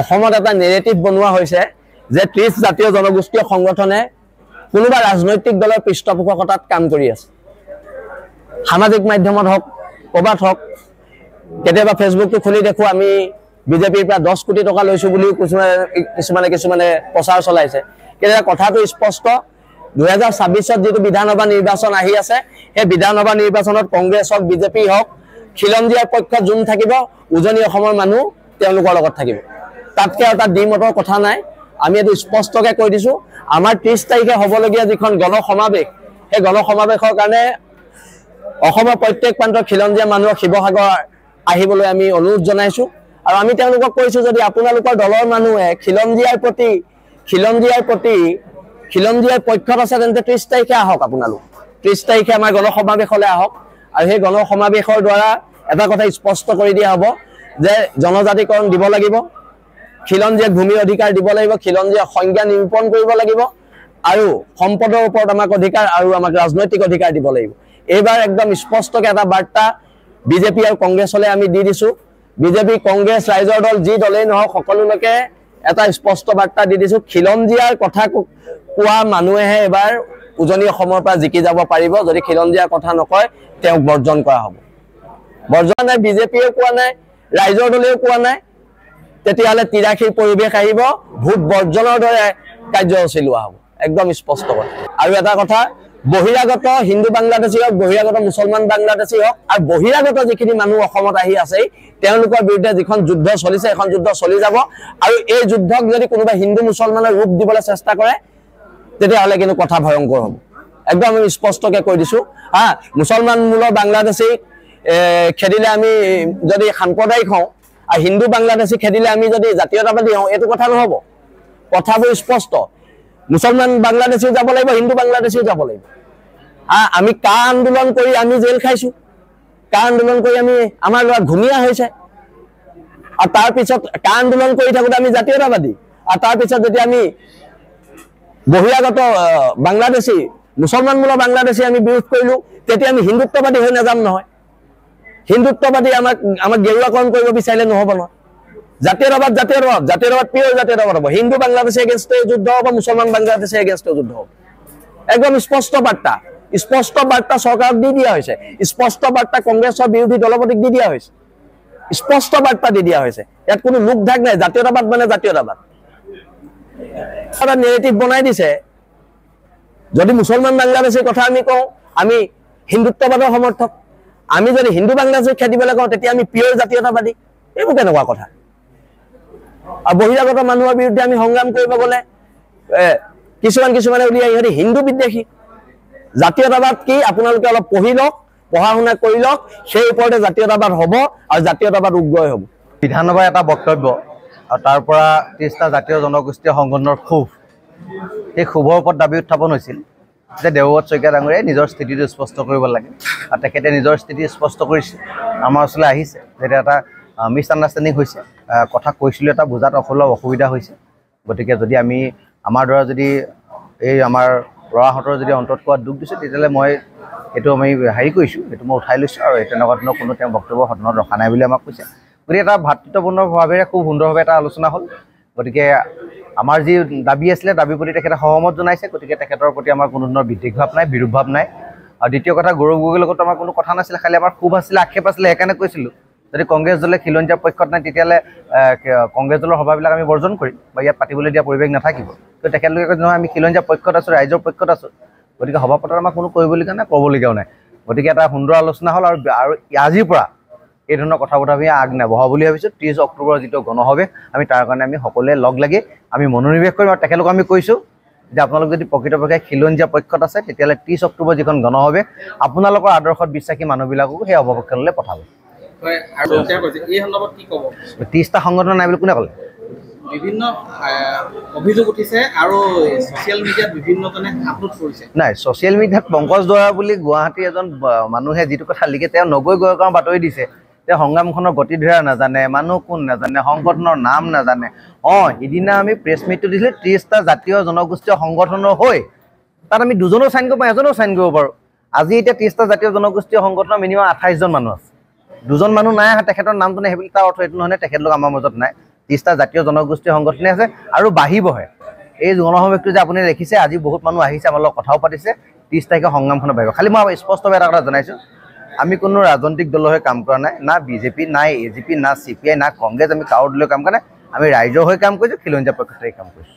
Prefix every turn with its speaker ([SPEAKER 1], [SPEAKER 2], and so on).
[SPEAKER 1] অসমত এটা নেৰেটিভ বনোৱা হৈছে যে 30 জাতীয় জনগোষ্ঠীয় সংগঠনে কোনোবা ৰাজনৈতিক দলৰ পৃষ্ঠপোষকতাত কাম কৰি আছে সামাজিক মাধ্যমত হওক ক'বাত হওক কেতিয়াবা ফেচবুকটো খুলি দেখো আমি বিজেপিৰ পৰা 10 কোটি টকা লৈছো বুলি কিছুমানে প্ৰচাৰ চলাইছে কিন্তু কথাটো স্পষ্ট 2026ত যেটো বিধানসভা নিৰ্বাচন আহি আছে এই বিধানসভা নিৰ্বাচনত কংগ্ৰেছ হওক বিজেপি হওক খিলঞ্জীয়াৰ পক্ষত যোন থাকিব উজনি অসমৰ মানুহ তেওঁলোকৰ লগত থাকিব তাতকে এটা দ্বিমতৰ কথা নাই আমি এটো স্পষ্টকৈ কৈ দিছো আমাৰ 30 তাৰিখে হ'বলগীয়া যিখন গণসমাবেশ এই গণসমাবেশৰ কাৰণে অসমৰ প্ৰত্যেক প্ৰান্তৰ খিলঞ্জীয়া মানুহক শিৱসাগৰ আহিবলৈ আমি অনুৰোধ জনাইছো আৰু আমি তেওঁলোকক কৈছো যদি আপোনালোকৰ দলৰ মানুহে খিলঞ্জীয়াৰ পক্ষত আছে তেন্তে 30 তাৰিখে আহক আপোনালোক 30 তাৰিখে আমাৰ গণসমাবেশলৈ আহক আৰু সেই গণসমাবেশৰ দ্বাৰা এটা কথা স্পষ্ট কৰি দিয়া হ'ব যে জনজাতিকৰণ দিব লাগিব খিলঞ্জীয়াক ভূমি অধিকাৰ দিব লাগিব খিলঞ্জীয়া সংজ্ঞা নিৰূপণ কৰিব লাগিব আৰু সম্পদৰ ওপৰত আমাক অধিকাৰ আৰু আমাক ৰাজনৈতিক অধিকাৰ দিব লাগিব এইবাৰ একদম স্পষ্টকৈ এটা বাৰ্তা বিজেপি আৰু কংগ্ৰেছলৈ আমি দি দিছো বিজেপি কংগ্ৰেছ ৰাইজৰ দল যি দলেই নহওক সকলোলৈকে এটা স্পষ্ট বাৰ্তা দি দিছো খিলঞ্জীয়াৰ কথা কোৱা মানুহে এবাৰ উজনি অসমৰ পৰা জিকি যাব পাৰিব যদি খিলঞ্জীয়াৰ কথা নকয় তেওঁক বৰ্জন কৰা হ'ব বৰ্জন নাই বিজেপিয়ে কোৱা নাই ৰাইজৰ দলেও কোৱা নাই তেতিয়াহ'লে তিৰাশীৰ পৰিৱেশ আহিব ভোট বৰ্জনৰ দৰে কাৰ্যসূচী লোৱা হ'ব একদম স্পষ্ট কথা আৰু এটা কথা বহিৰাগত হিন্দু বাংলাদেশী হওক বহিৰাগত মুছলমান বাংলাদেশী হওক আৰু বহিৰাগত যিখিনি মানুহ অসমত আহি আছে তেওঁলোকৰ বিৰুদ্ধে যিখন যুদ্ধ চলিছে এখন যুদ্ধ চলি যাব আৰু এই যুদ্ধক যদি কোনোবা হিন্দু মুছলমানৰ ৰূপ দিবলৈ চেষ্টা কৰে তেতিয়াহ'লে কিন্তু কথা ভয়ংকৰ হ'ব একদম আমি স্পষ্টকৈ কৈ দিছো মুছলমান মূলৰ বাংলাদেশী খেদিলে আমি যদি সাম্প্ৰদায়িক হওঁ আৰু হিন্দু বাংলাদেশী খেদিলে আমি যদি জাতীয়তাবাদী হওঁ এইটো কথা নহ'ব কথাবোৰ স্পষ্ট মুছলমান বাংলাদেশীও যাব লাগিব হিন্দু বাংলাদেশীও যাব লাগিব আমি কা আন্দোলন কৰি আমি জেল খাইছো কা আন্দোলন কৰি আমি আমাৰ ল'ৰা ঘুমিয়া হৈছে আৰু তাৰ পিছত কা আন্দোলন কৰি থাকোঁতে আমি জাতীয়তাবাদী আৰু তাৰ পিছত যেতিয়া আমি বহিৰাগত বাংলাদেশী মুছলমান মূলৰ বাংলাদেশী আমি বিৰোধ কৰিলো তেতিয়া আমি হিন্দুত্ববাদী হৈ নাযাম নহয় হিন্দুত্ববাদী আমাক গেৰুৱাকৰণ কৰিব বিচাৰিলে নহ'ব নহয় জাতীয়তাবাদ পিয়ৰ জাতীয়তাবাদ হ'ব হিন্দু বাংলাদেশী এগেইনষ্টে যুদ্ধ হ'ব মুছলমান বাংলাদেশী এগেইনষ্টে যুদ্ধ হ'ব একদম স্পষ্ট বাৰ্তা চৰকাৰক দি দিয়া হৈছে স্পষ্ট বাৰ্তা কংগ্ৰেছৰ বিৰোধী দলপতিক দি দিয়া হৈছে স্পষ্ট বাৰ্তা দি দিয়া হৈছে ইয়াত কোনো লোক ঢাক নাই জাতীয়তাবাদ মানে জাতীয়তাবাদ এটা নেৰেটিভ বনাই দিছে যদি মুছলমান বাংলাদেশীৰ কথা আমি কওঁ আমি হিন্দুত্ববাদৰ সমৰ্থক আমি যদি হিন্দু বাংলাদেশীক খেদিবলৈ কওঁ তেতিয়া আমি পিয়ৰ জাতীয়তাবাদী এইবোৰ কেনেকুৱা কথা আৰু বহিৰাগত মানুহৰ বিৰুদ্ধে আমি সংগ্ৰাম কৰিব গ'লে কিছুমানে উলিয়াই ইহঁতি হিন্দু বিদ্বেষী জাতীয়তাবাদ কি আপোনালোকে অলপ পঢ়ি লওক পঢ়া শুনা কৰি লওক সেই ওপৰতে জাতীয়তাবাদ হ'ব আৰু জাতীয়তাবাদ উগ্ৰই হ'ব
[SPEAKER 2] বিধানসভাৰ এটা বক্তব্য আৰু তাৰ পৰা 30টা জাতীয় জনগোষ্ঠীয় সংগঠনৰ ক্ষোভ সেই ক্ষোভৰ ওপৰত দাবী উত্থাপন হৈছিল যে দেৱব্ৰত শইকীয়া ডাঙৰীয়াই নিজৰ স্থিতিটো স্পষ্ট কৰিব লাগে আৰু তেখেতে নিজৰ স্থিতি স্পষ্ট কৰিছে আমাৰ ওচৰলৈ আহিছে যেতিয়া এটা মিছ আণ্ডাৰষ্টেণ্ডিং হৈছে কথা কৈছিলোঁ এটা বুজাত অলপ অসুবিধা হৈছে গতিকে যদি আমি আমাৰ দ্বাৰা যদি এই আমাৰ ল'ৰাহঁতৰ যদি অন্তত কোৱা দুখ দিছে তেতিয়াহ'লে মই এইটো আমি হেৰি কৰিছোঁ এইটো মই উঠাই লৈছোঁ আৰু তেনেকুৱা ধৰণৰ কোনো তেওঁ বক্তব্য সদনত ৰখা নাই বুলি আমাক কৈছে গতিকে এটা ভাতৃত্বপূৰ্ণভাৱেৰে খুব সুন্দৰভাৱে এটা আলোচনা হ'ল গতিকে আমাৰ যি দাবী আছিলে দাবীৰ প্ৰতি তেখেতে সহমত জনাইছে গতিকে তেখেতৰ প্ৰতি আমাৰ কোনো ধৰণৰ বিদ্বেষ ভাৱ নাই বিৰূপ ভাৱ নাই আৰু দ্বিতীয় কথা গৌৰৱ গগৈৰ লগত আমাৰ কোনো কথা নাছিলে খালি আমাৰ ক্ষোভ আছিলে আক্ষেপ আছিলে সেইকাৰণে কৈছিলোঁ যদি কংগ্ৰেছ দলে খিলঞ্জীয়াৰ পক্ষত নাই তেতিয়াহ'লে কংগ্ৰেছ দলৰ সভাবিলাক আমি বৰ্জন কৰিম বা ইয়াত পাতিবলৈ দিয়া পৰিৱেশ নাথাকিব তো তেখেতলোকে কৈছে নহয় আমি খিলঞ্জীয়াৰ পক্ষত আছোঁ ৰাইজৰ পক্ষত আছোঁ গতিকে সভা পতাৰ আমাক কোনো কৰিবলগীয়া নাই ক'বলগীয়াও নাই গতিকে এটা সুন্দৰ আলোচনা হ'ল আৰু আজিৰ পৰা এই ধৰণৰ কথা বতৰা আমি আগ নবঢ়াওঁ বুলি ভাবিছোঁ 30 অক্টোবৰৰ যিটো গণসমাবেশ আমি তাৰ কাৰণে আমি সকলোৱে লগ লাগি আমি মনোনিৱেশ কৰিম আৰু তেখেতলোকক আমি কৈছোঁ যে আপোনালোক যদি প্ৰকৃতপক্ষে খিলঞ্জীয়া পক্ষত আছে তেতিয়াহ'লে 30 অক্টোবৰ যিখন গণসমাবেশ আপোনালোকৰ আদৰ্শত বিশ্বাসী মানুহবিলাককো সেই অৱক্ষণলৈ পঠাব 30টা সংগঠন নাই বুলি কোনে ক'লে
[SPEAKER 3] বিভিন্ন অভিযোগ উঠিছে আৰু সোশ্যাল মিডিয়াত বিভিন্নজনে আপলোড কৰিছে
[SPEAKER 2] নাই সোশ্যাল মিডিয়াত পংকজ দৰা বুলি গুৱাহাটীৰ এজন মানুহে যিটো কথা লিখে তেওঁ নগৈ গৈ বাতৰি দিছে তেওঁ সংগ্ৰামখনৰ গতিধাৰা নাজানে মানুহ কোন নাজানে সংগঠনৰ নাম নাজানে সিদিনা আমি প্ৰেছ মিটটো দিছিলোঁ 30টা জাতীয় জনগোষ্ঠীয় সংগঠনৰ হৈ তাত আমি দুজনো চাইন কৰিব পাৰোঁ এজনো চাইন কৰিব পাৰোঁ আজি এতিয়া 30টা জাতীয় জনগোষ্ঠীয় সংগঠনৰ মিনিমাম 28জন মানুহ আছে দুজন মানুহ নাই তেখেতৰ নামটো নাই সেইবুলি তাৰ অৰ্থ এইটো নহয় তেখেতলোক আমাৰ মাজত নাই 30টা জাতীয় জনগোষ্ঠীয় সংগঠনে আছে আৰু বাঢ়িবহে। এই গণসমাৱেশটো যে আপুনি দেখিছে, আজি বহুত মানুহ আহিছে, আমাৰ লগত কথাও পাতিছে, 30 তাৰিখে সংগ্ৰামখনত বাঢ়িব। খালি মই স্পষ্টভাৱে এটা কথা জনাইছোঁ, আমি কোনো ৰাজনৈতিক দলৰ হৈ কাম কৰা নাই, না বিজেপি, না AGP, না CPI, না কংগ্ৰেছ, আমি কাৰো দলীয় কাম কৰা নাই, আমি ৰাইজৰ হৈ কাম কৰিছোঁ, খিলঞ্জীয়া পক্ষৰ হৈ কাম কৰিছোঁ।